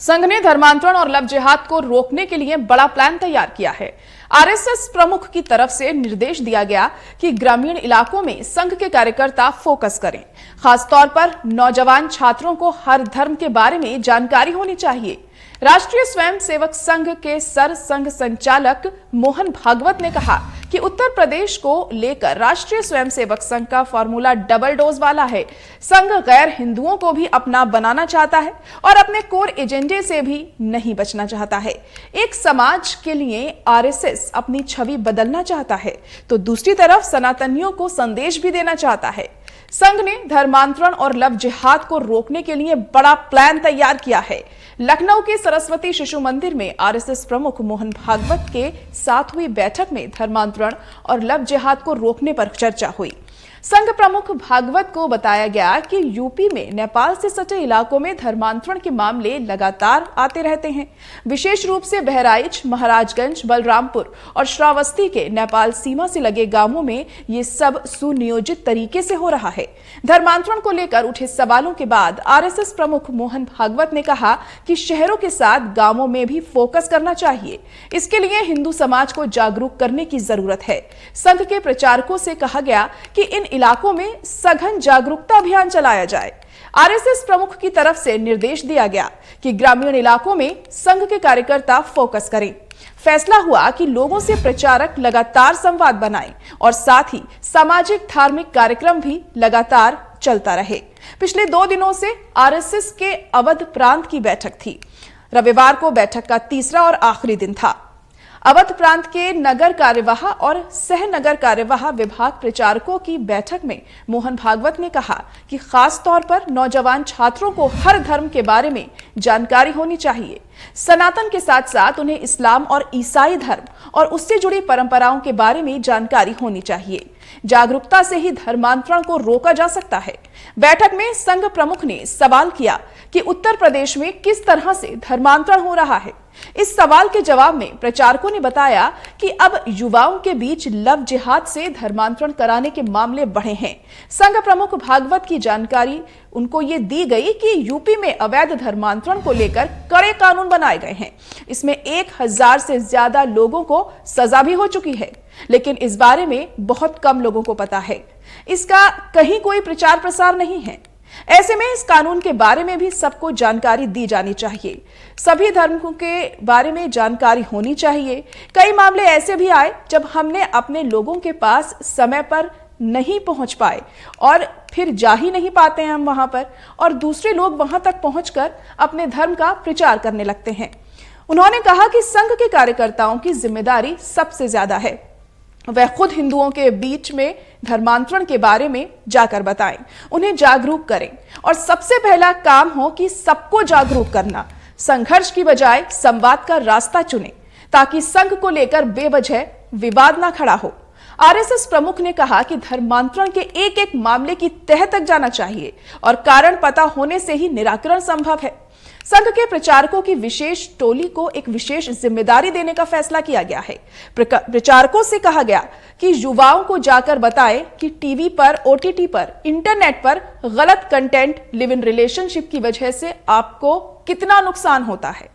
संघ ने धर्मांतरण और लव जिहाद को रोकने के लिए बड़ा प्लान तैयार किया है। आरएसएस प्रमुख की तरफ से निर्देश दिया गया कि ग्रामीण इलाकों में संघ के कार्यकर्ता फोकस करें। खासतौर पर नौजवान छात्रों को हर धर्म के बारे में जानकारी होनी चाहिए। राष्ट्रीय स्वयंसेवक संघ के सरसंघ संचालक मोहन भागवत ने कहा कि उत्तर प्रदेश को लेकर राष्ट्रीय स्वयंसेवक संघ का फॉर्मूला डबल डोज वाला है। संघ गैर हिंदुओं को भी अपना बनाना चाहता है और अपने कोर एजेंडे से भी नहीं बचना चाहता है। एक समाज के लिए आरएसएस अपनी छवि बदलना चाहता है तो दूसरी तरफ सनातनियों को संदेश भी देना चाहता है। संघ ने धर्मांतरण और लव जिहाद को रोकने के लिए बड़ा प्लान तैयार किया है। लखनऊ के सरस्वती शिशु मंदिर में आरएसएस प्रमुख मोहन भागवत के साथ हुई बैठक में धर्मांतरण और लव जिहाद को रोकने पर चर्चा हुई। संघ प्रमुख भागवत को बताया गया कि यूपी में नेपाल से सटे इलाकों में धर्मांतरण के मामले लगातार आते रहते हैं। विशेष रूप से बहराइच, महाराजगंज, बलरामपुर और श्रावस्ती के नेपाल सीमा से लगे गांवों में ये सब सुनियोजित तरीके से हो रहा है। धर्मांतरण को लेकर उठे सवालों के बाद आरएसएस प्रमुख मोहन भागवत ने कहा कि शहरों के साथ गांवों में भी फोकस करना चाहिए। इसके लिए हिंदू समाज को जागरूक करने की जरूरत है। संघ के प्रचारकों से कहा गया कि इन इलाकों में सघन जागरूकता अभियान चलाया जाए। आरएसएस प्रमुख की तरफ से निर्देश दिया गया कि ग्रामीण इलाकों में संघ के कार्यकर्ता फोकस करें। फैसला हुआ कि लोगों से प्रचारक लगातार संवाद बनाएं और साथ ही सामाजिक धार्मिक कार्यक्रम भी लगातार चलता रहे। पिछले 2 दिनों से आरएसएस के अवध प्रांत की बैठक थी। रविवार को बैठक का तीसरा और आखिरी दिन था। अवध प्रांत के नगर कार्यवाह और सह नगर कार्यवाह विभाग प्रचारकों की बैठक में मोहन भागवत ने कहा कि खास तौर पर नौजवान छात्रों को हर धर्म के बारे में जानकारी होनी चाहिए। सनातन के साथ साथ उन्हें इस्लाम और ईसाई धर्म और उससे जुड़ी परंपराओं के बारे में जानकारी होनी चाहिए। जागरूकता से ही धर्मांतरण को रोका जा सकता है। बैठक में संघ प्रमुख ने सवाल किया कि उत्तर प्रदेश में किस तरह से धर्मांतरण हो रहा है। इस सवाल के जवाब में प्रचारकों ने बताया कि अब युवाओं के बीच लव जिहाद से धर्मांतरण कराने के मामले बढ़े हैं। संघ प्रमुख भागवत की जानकारी उनको ये दी गई कि यूपी में अवैध धर्मांतरण को लेकर कड़े कानून बनाए गए हैं। इसमें 1000 से ज्यादा लोगों को सजा भी हो चुकी है, लेकिन इस बारे में बहुत कम लोगों को पता है। इसका कहीं कोई प्रचार प्रसार नहीं है। ऐसे में इस कानून के बारे में भी सबको जानकारी दी जानी चाहिए। सभी धर्मों के बारे में जानकारी होनी चाहिए। कई मामले ऐसे भी आए जब हमने अपने लोगों के पास समय पर नहीं पहुंच पाए और फिर जा ही नहीं पाते हैं हम वहां पर, और दूसरे लोग वहां तक पहुंचकर अपने धर्म का प्रचार करने लगते हैं। उन्होंने कहा कि संघ के कार्यकर्ताओं की जिम्मेदारी सबसे ज्यादा है। वह खुद हिंदुओं के बीच में धर्मांतरण के बारे में जाकर बताएं, उन्हें जागरूक करें और सबसे पहला काम हो कि सबको जागरूक करना। संघर्ष की बजाय संवाद का रास्ता चुनें ताकि संघ को लेकर बेवजह विवाद ना खड़ा हो। आरएसएस प्रमुख ने कहा कि धर्मांतरण के एक एक मामले की तह तक जाना चाहिए और कारण पता होने से ही निराकरण संभव है। संघ के प्रचारकों की विशेष टोली को एक विशेष जिम्मेदारी देने का फैसला किया गया है। प्रचारकों से कहा गया कि युवाओं को जाकर बताएं कि टीवी पर, ओटीटी पर, इंटरनेट पर गलत कंटेंट लिव इन रिलेशनशिप की वजह से आपको कितना नुकसान होता है।